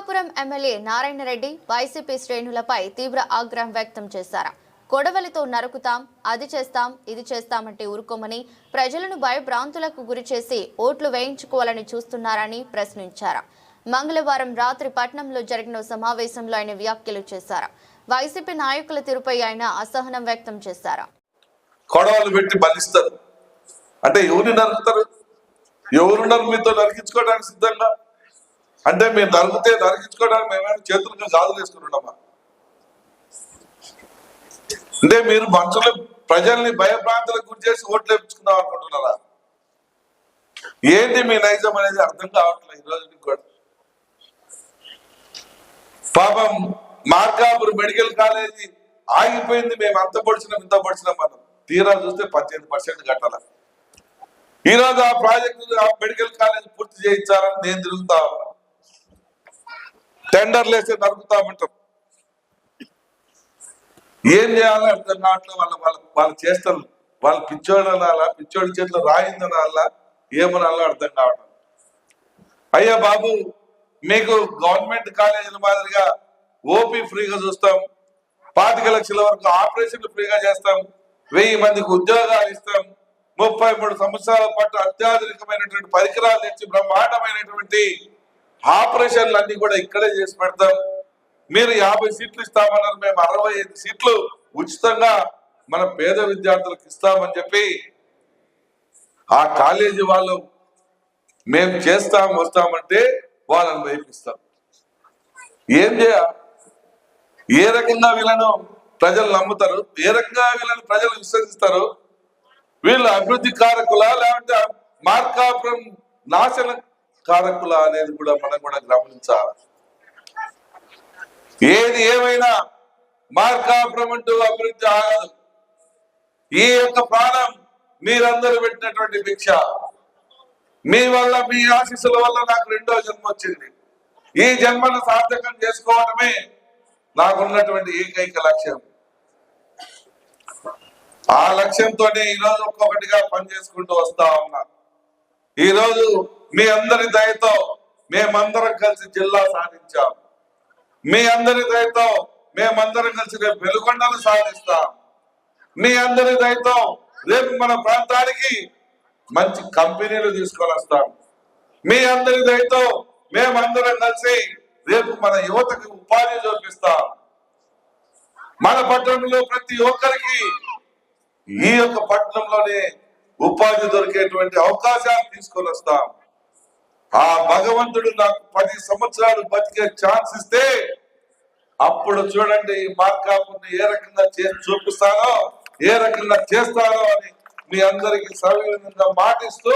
Markapuram MLA Narayana Reddy YCP శ్రేణులపై తీవ్ర ఆగ్రహం వ్యక్తం చేశారు. కొడవలితో నరుకుతాం, అది చేస్తాం, ఇది చేస్తామంటే ఊరుకోమని ప్రజలను భయభ్రాంతులకు గురిచేసి ఓట్లు వేయించుకోవాలని చూస్తున్నారని ప్రశ్నించారు. మంగళవారం రాత్రి పట్నంలో జరిగిన సమావేశంలో ఆయన వ్యాఖ్యలు చేశారు. వైసీపీ నాయకుల తీరుపై ఆయన అసహనం వ్యక్తం చేశారు. కొడవలు పెట్టి బలిస్తారు అంటే ఎవరిని నరుకుతారు? ఎవరున్నారు మీతో నరికించుకోవడానికి సిద్ధంగా? అంటే మీరు నరికించుకోవడానికి మేమేమైనా చేతులుగా గాజులు వేసుకుంటున్నామా? అంటే మీరు మనుషులు ప్రజల్ని భయభ్రాంతులకు గురి చేసి ఓట్లు వేయించుకుందాం అనుకుంటున్నారా? ఏంటి మీ నైజం అనేది అర్థం కావట్లేదు ఈ రోజు కూడా. పాపం మార్కాపురం మెడికల్ కాలేజీ ఆగిపోయింది. మేము అంత పొడిచినాం ఇంత పొడిచినాం మనం తీరా చూస్తే 18% కట్టాల. ఈ రోజు ఆ ప్రాజెక్టు ఆ మెడికల్ కాలేజ్ పూర్తి చేయించాలని నేను తిరుగుతా ఉన్నా. టెండర్లు వేస్తే నరుకుతామంటాం. ఏం చేయాలో అర్థం కావట్లేదు. వాళ్ళు చేస్తారు. వాళ్ళు పిచ్చోడు అనాలా, పిచ్చోడి చేతిలో రాయిందనాలా, ఏమనాలో అర్థం కావట్లేదు. అయ్యా బాబు, మీకు గవర్నమెంట్ కాలేజీల మాదిరిగా ఓపీ ఫ్రీగా చూస్తాం, 25 లక్షల వరకు ఆపరేషన్లు ఫ్రీగా చేస్తాం, 1000 మందికి ఉద్యోగాలు ఇస్తాం, 33 సంవత్సరాల పాటు అత్యాధునికమైనటువంటి పరికరాలు తెచ్చి బ్రహ్మాండమైనటువంటి ఆపరేషన్లు అన్ని కూడా ఇక్కడే చేసి పెడతాం. మీరు 50 సీట్లు ఇస్తామన్నారు, మేము 65 సీట్లు ఉచితంగా మన పేద విద్యార్థులకు ఇస్తామని చెప్పి ఆ కాలేజీ వాళ్ళు మేము చేస్తాం వస్తామంటే వాళ్ళని వైపిస్తాం. ఏం చేయాలి? ఏ రకంగా వీళ్ళను ప్రజలు నమ్ముతారు? ఏ రకంగా వీళ్ళని ప్రజలు విశ్వసిస్తారు? వీళ్ళు అభివృద్ధి కారకులా లేదంటే మార్కాపురం నాశన కారకులా అనేది కూడా మనం కూడా గమనించాలి. ఏది ఏమైనా మార్కాపురం అంటూ అభివృద్ధి ఆగదు. ఈ యొక్క ప్రాణం మీరందరూ పెట్టినటువంటి భిక్ష. మీ వల్ల, మీ ఆశీస్సుల వల్ల నాకు 2వ జన్మ వచ్చింది. ఈ జన్మను సార్థకం చేసుకోవడమే నాకున్నటువంటి ఏకైక లక్ష్యం. ఆ లక్ష్యంతోనే ఈరోజు ఒక్కొక్కటిగా పనిచేసుకుంటూ వస్తా ఉన్నా. ఈరోజు మీ అందరి దయతో మేమందరం కలిసి జిల్లా సాధించాం. మీ అందరి దయతో మేమందరం కలిసి రేపు వెలుగొండను సాధిస్తాం. మీ అందరి దయతో రేపు మన ప్రాంతానికి మంచి కంపెనీలు తీసుకొని వస్తాం. మీ అందరి దయతో మేమందరం కలిసి రేపు మన యువతకు ఉపాధి చూపిస్తాం. మన పట్టణంలో ప్రతి ఒక్కరికి ఈ యొక్క పట్టణంలోనే ఉపాధి దొరికేటువంటి అవకాశాలు తీసుకొని వస్తాం. ఆ భగవంతుడు నాకు 10 సంవత్సరాలు బతికే ఛాన్స్ ఇస్తే అప్పుడు చూడండి ఈ మార్కాపుని ఏ రకంగా చేసి చూపిస్తానో, ఏ రకంగా చేస్తానో అని మీ అందరికి సవినయంగా మాటిస్తూ